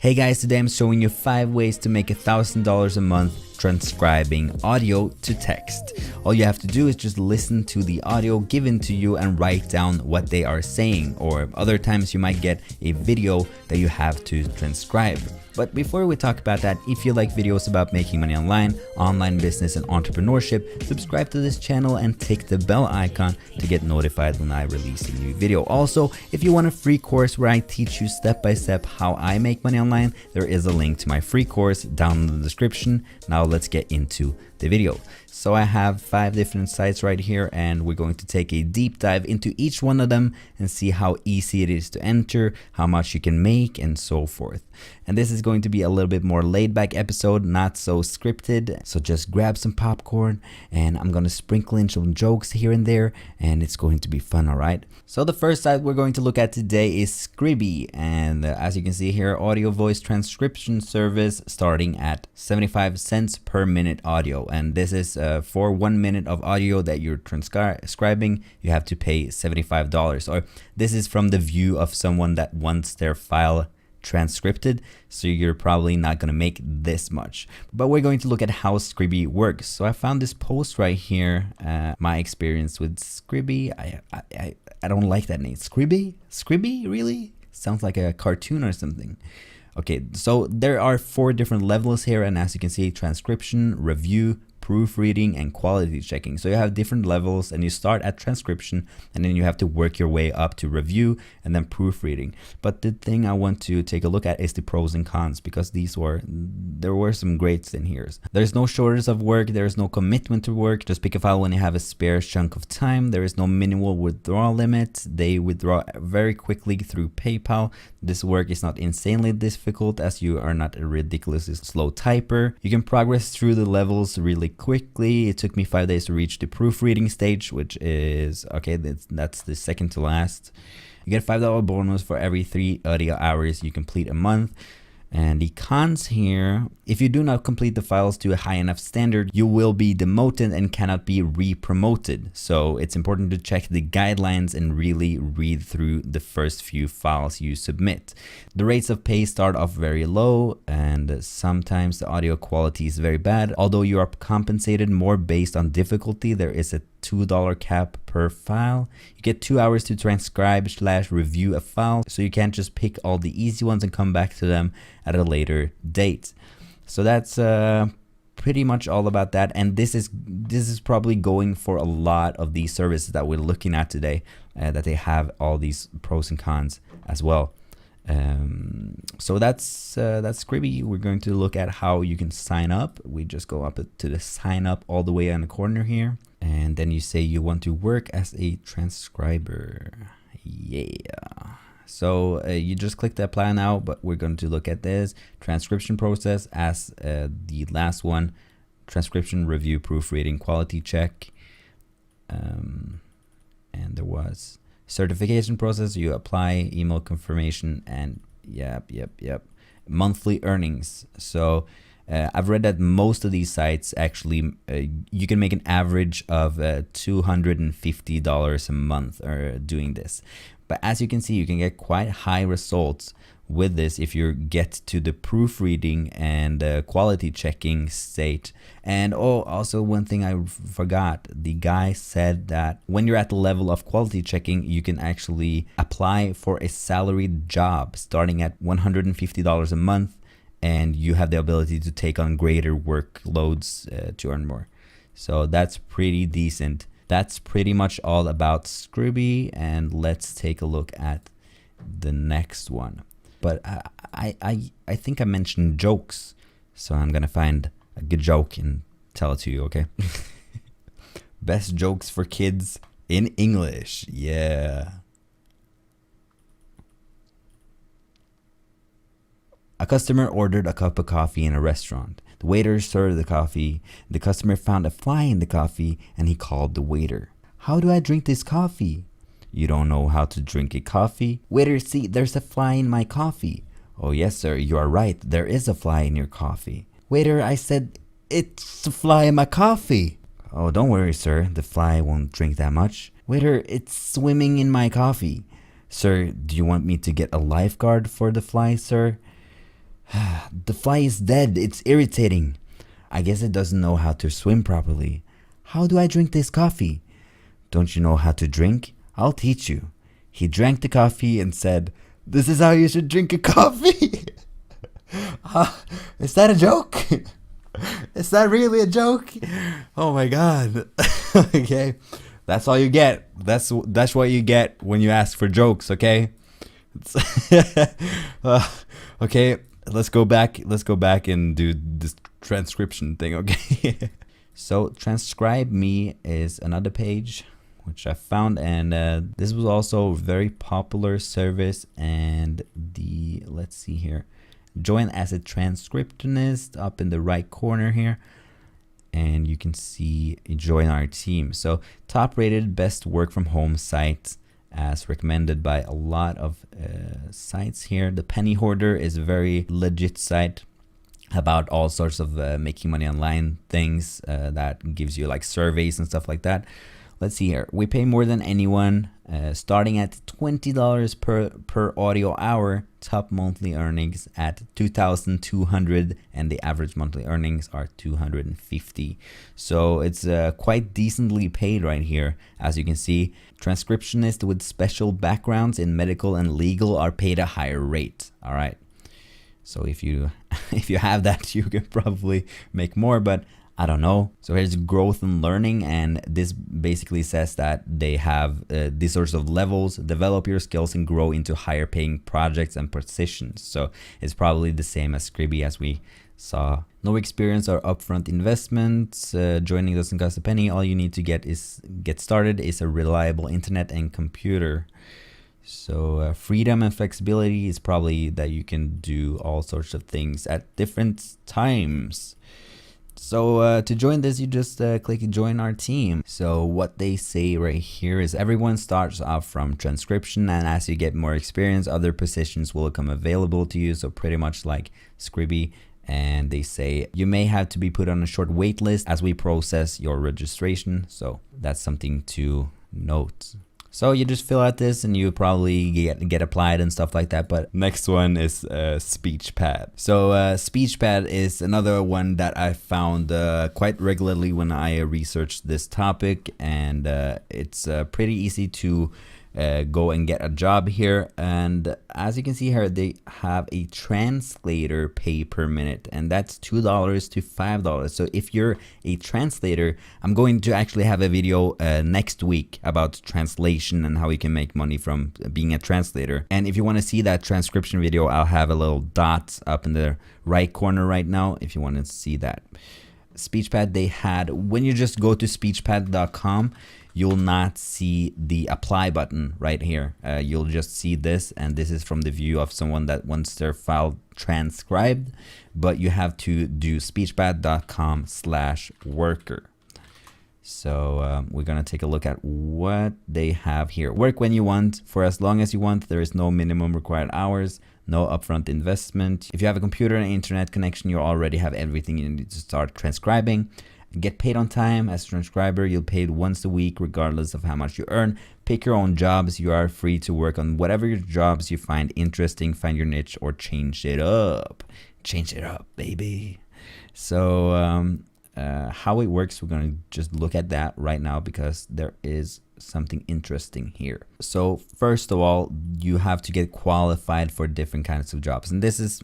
Hey guys, today I'm showing you 5 ways to make $1,000 a month transcribing audio to text. All you have to do is just listen to the audio given to you and write down what they are saying, or other times you might get a video that you have to transcribe. But before we talk about that, if you like videos about making money online business and entrepreneurship, subscribe to this channel and tick the bell icon to get notified when I release a new video. Also, if you want a free course where I teach you step by step how I make money online, there is a link to my free course down in the description. Now let's get into the video. So I have 5 different sites right here, and we're going to take a deep dive into each one of them and see how easy it is to enter, how much you can make, and so forth. And this is going to be a little bit more laid back episode, not so scripted. So just grab some popcorn and I'm going to sprinkle in some jokes here and there, and it's going to be fun, alright? So the first site we're going to look at today is Scribby, and as you can see here, audio voice transcription service starting at 75 cents per minute audio. And this is for 1 minute of audio that you're transcribing, you have to pay $75. Or this is from the view of someone that wants their file transcripted, so you're probably not going to make this much. But we're going to look at how Scribby works. So I found this post right here, my experience with Scribby. I don't like that name. Scribby, really? Sounds like a cartoon or something. Okay, so there are 4 different levels here, and as you can see, transcription, review, proofreading, and quality checking. So you have different levels, and you start at transcription, and then you have to work your way up to review and then proofreading. But the thing I want to take a look at is the pros and cons, because there were some greats in here. There's no shortage of work, there's no commitment to work. Just pick a file when you have a spare chunk of time. There is no minimal withdrawal limit. They withdraw very quickly through PayPal. This work is not insanely difficult, as you are not a ridiculously slow typer. You can progress through the levels really quickly. It took me 5 days to reach the proofreading stage, which is okay, that's the second to last. You get a $5 bonus for every 3 audio hours you complete a month. And the cons here: if you do not complete the files to a high enough standard, you will be demoted and cannot be re-promoted. So it's important to check the guidelines and really read through the first few files you submit. The rates of pay start off very low, and sometimes the audio quality is very bad. Although you are compensated more based on difficulty, there is a $2 cap per file. You get 2 hours to transcribe/review a file, so you can't just pick all the easy ones and come back to them at a later date. So that's pretty much all about that. And this is probably going for a lot of these services that we're looking at today, that they have all these pros and cons as well. So that's Scribby. We're going to look at how you can sign up. We just go up to the sign up all the way in the corner here, and then you say you want to work as a transcriber. Yeah. So you just click the apply now, but we're going to look at this transcription process as the last one: transcription, review, proofreading, quality check, and there was certification process. You apply, email confirmation, and yep, monthly earnings. So I've read that most of these sites actually you can make an average of $250 a month doing this. But as you can see, you can get quite high results with this if you get to the proofreading and quality checking state. And also one thing I forgot, the guy said that when you're at the level of quality checking, you can actually apply for a salaried job starting at $150 a month, and you have the ability to take on greater workloads to earn more. So that's pretty decent. That's pretty much all about Scribby, and let's take a look at the next one. But I think I mentioned jokes, so I'm gonna find a good joke and tell it to you, okay? Best jokes for kids in English, yeah. A customer ordered a cup of coffee in a restaurant. The waiter served the coffee. The customer found a fly in the coffee, and he called the waiter. "How do I drink this coffee?" "You don't know how to drink a coffee?" "Waiter, see, there's a fly in my coffee." "Oh yes, sir, you are right. There is a fly in your coffee." "Waiter, I said it's a fly in my coffee." "Oh, don't worry, sir. The fly won't drink that much." "Waiter, it's swimming in my coffee." "Sir, do you want me to get a lifeguard for the fly, sir?" The fly is dead. It's irritating. I guess it doesn't know how to swim properly. How do I drink this coffee? Don't you know how to drink? I'll teach you. He drank the coffee and said, "This is how you should drink a coffee." Is that a joke? Is that really a joke? Oh my god. Okay. That's all you get. That's what you get when you ask for jokes, okay? Okay, let's go back and do this transcription thing, okay? So Transcribe Me is another page which I found, and this was also a very popular service. And let's see here, join as a transcriptionist up in the right corner here, and you can see join our team. So top rated best work from home site as recommended by a lot of sites here. The Penny Hoarder is a very legit site about all sorts of making money online things that gives you like surveys and stuff like that. Let's see here. We pay more than anyone, starting at $20 per audio hour. Top monthly earnings at $2,200, and the average monthly earnings are $250. So it's quite decently paid right here. As you can see, transcriptionists with special backgrounds in medical and legal are paid a higher rate. All right. So if you have that, you can probably make more, but I don't know. So here's growth and learning, and this basically says that they have these sorts of levels: develop your skills and grow into higher paying projects and positions. So it's probably the same as Scribby, as we saw. No experience or upfront investments. Joining doesn't cost a penny. All you need to get started is a reliable internet and computer. So freedom and flexibility is probably that you can do all sorts of things at different times. So to join this, you just click join our team. So what they say right here is everyone starts off from transcription, and as you get more experience, other positions will become available to you. So pretty much like Scribby. And they say you may have to be put on a short wait list as we process your registration. So that's something to note. So you just fill out this and you probably get applied and stuff like that. But next one is SpeechPad. So SpeechPad is another one that I found quite regularly when I researched this topic, and it's pretty easy to go and get a job here. And as you can see here, they have a translator pay per minute, and that's $2 to $5. So if you're a translator, I'm going to actually have a video next week about translation and how you can make money from being a translator. And if you want to see that transcription video, I'll have a little dot up in the right corner right now if you want to see that. SpeechPad, they had, when you just go to speechpad.com, you'll not see the apply button right here. You'll just see this, and this is from the view of someone that wants their file transcribed, but you have to do speechpad.com/worker. So we're gonna take a look at what they have here. Work when you want, for as long as you want. There is no minimum required hours, no upfront investment. If you have a computer and internet connection, you already have everything you need to start transcribing. Get paid on time. As a transcriber, you'll paid once a week regardless of how much you earn. Pick your own jobs. You are free to work on whatever your jobs you find interesting. Find your niche or change it up. Change it up, baby. So how it works, we're going to just look at that right now because there is something interesting here. So first of all, you have to get qualified for different kinds of jobs, and this is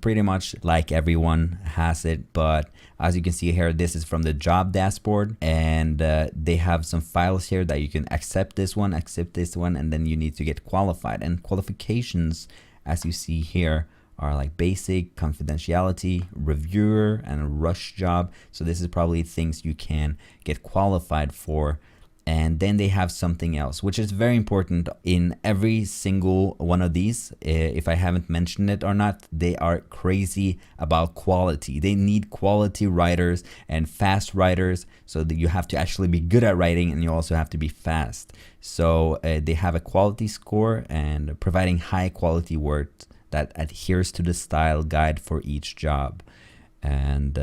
pretty much like everyone has it, but as you can see here, this is from the job dashboard, and they have some files here that you can accept this one, and then you need to get qualified. And qualifications, as you see here, are like basic, confidentiality, reviewer, and a rush job. So this is probably things you can get qualified for. And then they have something else, which is very important in every single one of these. If I haven't mentioned it or not, they are crazy about quality. They need quality writers and fast writers, so that you have to actually be good at writing, and you also have to be fast. So they have a quality score and providing high quality work that adheres to the style guide for each job. And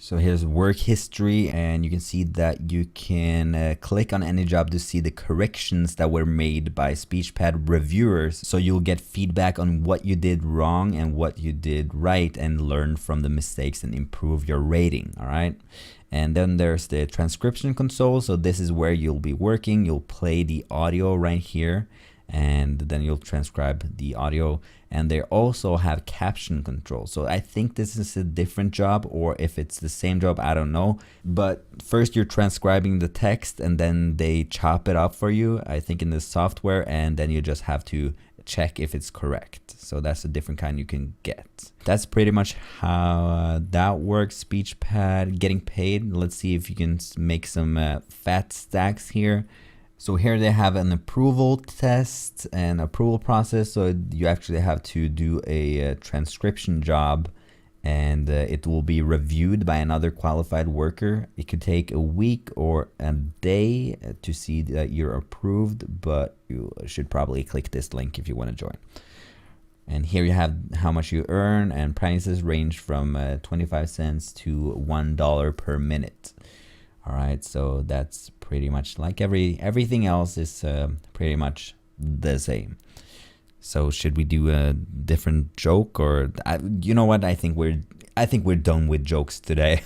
So here's work history, and you can see that you can click on any job to see the corrections that were made by SpeechPad reviewers. So you'll get feedback on what you did wrong and what you did right, and learn from the mistakes and improve your rating. All right. And then there's the transcription console. So this is where you'll be working. You'll play the audio right here, and then you'll transcribe the audio. And they also have caption control. So I think this is a different job, or if it's the same job, I don't know. But first you're transcribing the text, and then they chop it up for you, I think in the software, and then you just have to check if it's correct. So that's a different kind you can get. That's pretty much how that works. SpeechPad getting paid. Let's see if you can make some fat stacks here. So here they have an approval test and approval process. So you actually have to do a transcription job, and it will be reviewed by another qualified worker. It could take a week or a day to see that you're approved, but you should probably click this link if you want to join. And here you have how much you earn, and prices range from 25 cents to $1 per minute. All right, so that's pretty much like everything else is pretty much the same. So should we do a different joke, or you know what? I think we're done with jokes today.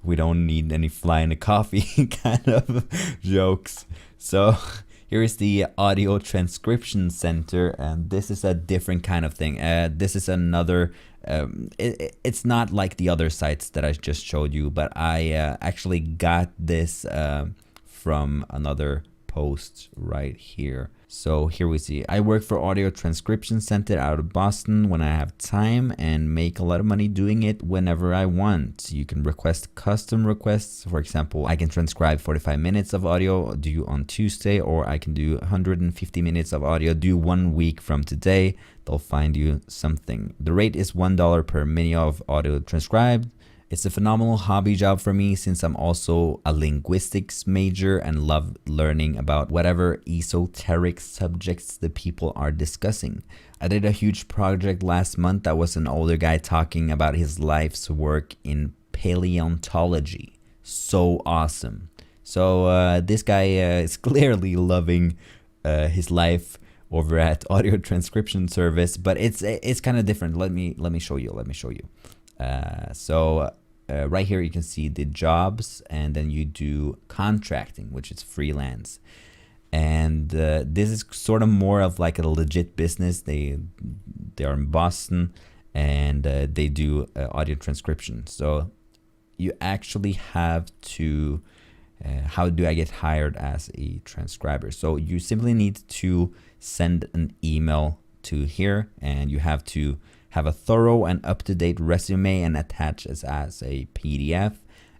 We don't need any fly in the coffee kind of jokes. So here is the audio transcription center, and this is a different kind of thing. This is another. It's not like the other sites that I just showed you, but I actually got this from another post right here. So here we see, I work for Audio Transcription Center out of Boston when I have time, and make a lot of money doing it whenever I want. You can request custom requests. For example, I can transcribe 45 minutes of audio due on Tuesday, or I can do 150 minutes of audio due 1 week from today. They'll find you something. The rate is $1 per minute of audio transcribed. It's a phenomenal hobby job for me, since I'm also a linguistics major and love learning about whatever esoteric subjects the people are discussing. I did a huge project last month that was an older guy talking about his life's work in paleontology. So awesome. So this guy is clearly loving his life over at Audio Transcription Service, but it's kind of different. Let me show you. Right here you can see the jobs, and then you do contracting, which is freelance. And this is sort of more of like a legit business. They are in Boston, and they do audio transcription. So you actually have to, how do I get hired as a transcriber? So you simply need to send an email to here, and you have to have a thorough and up-to-date resume and attach it as a PDF,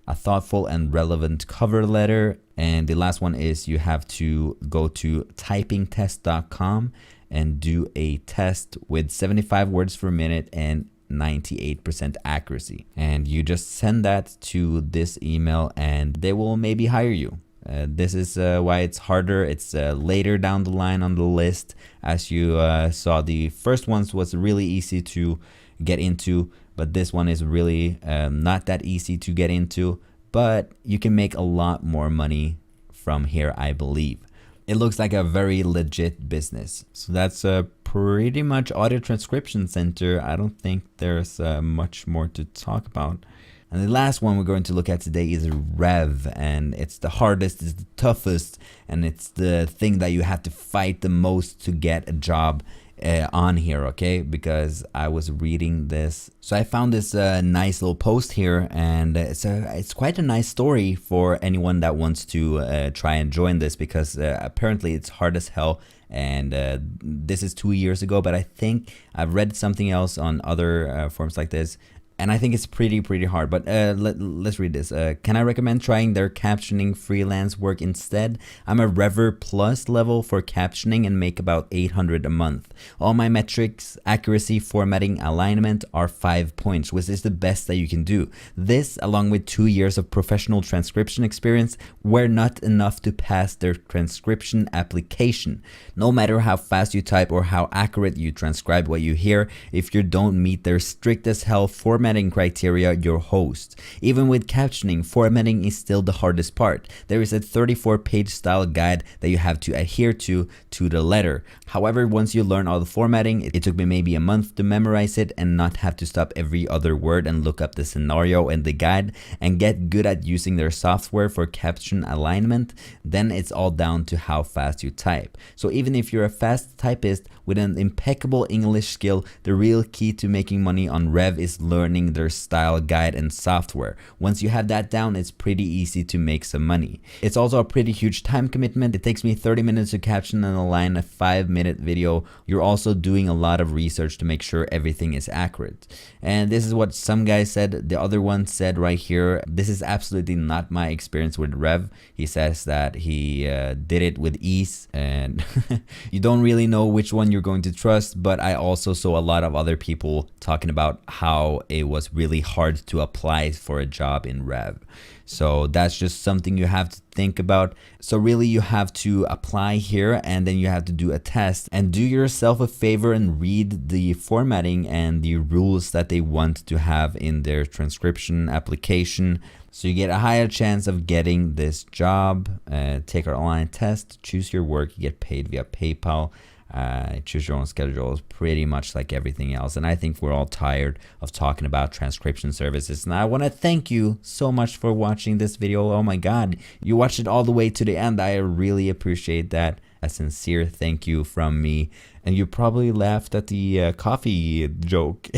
a thoughtful and relevant cover letter. And the last one is you have to go to typingtest.com and do a test with 75 words per minute and 98% accuracy. And you just send that to this email, and they will maybe hire you. This is why it's harder. It's later down the line on the list. As you saw, the first ones was really easy to get into, but this one is really not that easy to get into, but you can make a lot more money from here, I believe. It looks like a very legit business. So that's pretty much Audio Transcription Center. I don't think there's much more to talk about. And the last one we're going to look at today is Rev, and it's the hardest, it's the toughest, and it's the thing that you have to fight the most to get a job on here, okay? Because I was reading this, so I found this nice little post here, and it's quite a nice story for anyone that wants to try and join this, because apparently it's hard as hell. And this is 2 years ago, but I think I've read something else on other forums like this, and I think it's pretty hard. But let's read this. Can I recommend trying their captioning freelance work instead? I'm a Rever Plus level for captioning and make about 800 a month. All my metrics, accuracy, formatting, alignment are 5 points, which is the best that you can do. This, along with 2 years of professional transcription experience, were not enough to pass their transcription application. No matter how fast you type or how accurate you transcribe what you hear, if you don't meet their strict as hell format formatting criteria your host. Even with captioning, formatting is still the hardest part. There is a 34-page style guide that you have to adhere to the letter. However, once you learn all the formatting, it took me maybe a month to memorize it and not have to stop every other word and look up the scenario and the guide and get good at using their software for caption alignment. Then it's all down to how fast you type. So even if you're a fast typist with an impeccable English skill, the real key to making money on Rev is learning their style guide and software. Once you have that down, it's pretty easy to make some money. It's also a pretty huge time commitment. It takes me 30 minutes to caption and align a 5-minute video. You're also doing a lot of research to make sure everything is accurate. And this is what some guy said. The other one said right here, this is absolutely not my experience with Rev. He says that he did it with ease, and you don't really know which one you're going to trust, but I also saw a lot of other people talking about how it was really hard to apply for a job in Rev. So that's just something you have to think about. So really you have to apply here, and then you have to do a test and do yourself a favor and read the formatting and the rules that they want to have in their transcription application, so you get a higher chance of getting this job. Take our online test, choose your work, you get paid via PayPal. Choose your own schedule is pretty much like everything else. And I think we're all tired of talking about transcription services. And I want to thank you so much for watching this video. Oh my God, you watched it all the way to the end. I really appreciate that. A sincere thank you from me. And you probably laughed at the coffee joke.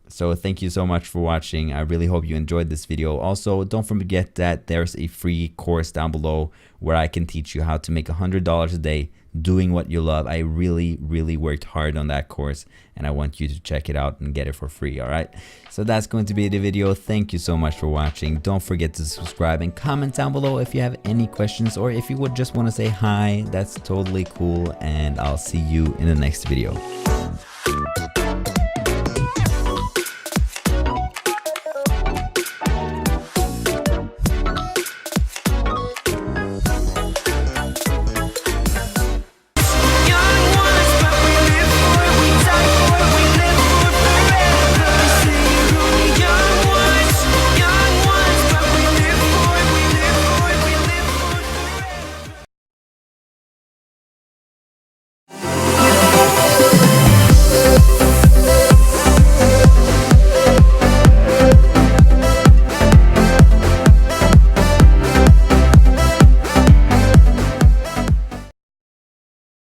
So thank you so much for watching. I really hope you enjoyed this video. Also, don't forget that there's a free course down below where I can teach you how to make $100 a day doing what you love. I really worked hard on that course, and I want you to check it out and get it for free. All right, so that's going to be the video. Thank you so much for watching. Don't forget to subscribe and comment down below if you have any questions, or if you would just want to say hi. That's totally cool, and I'll see you in the next video.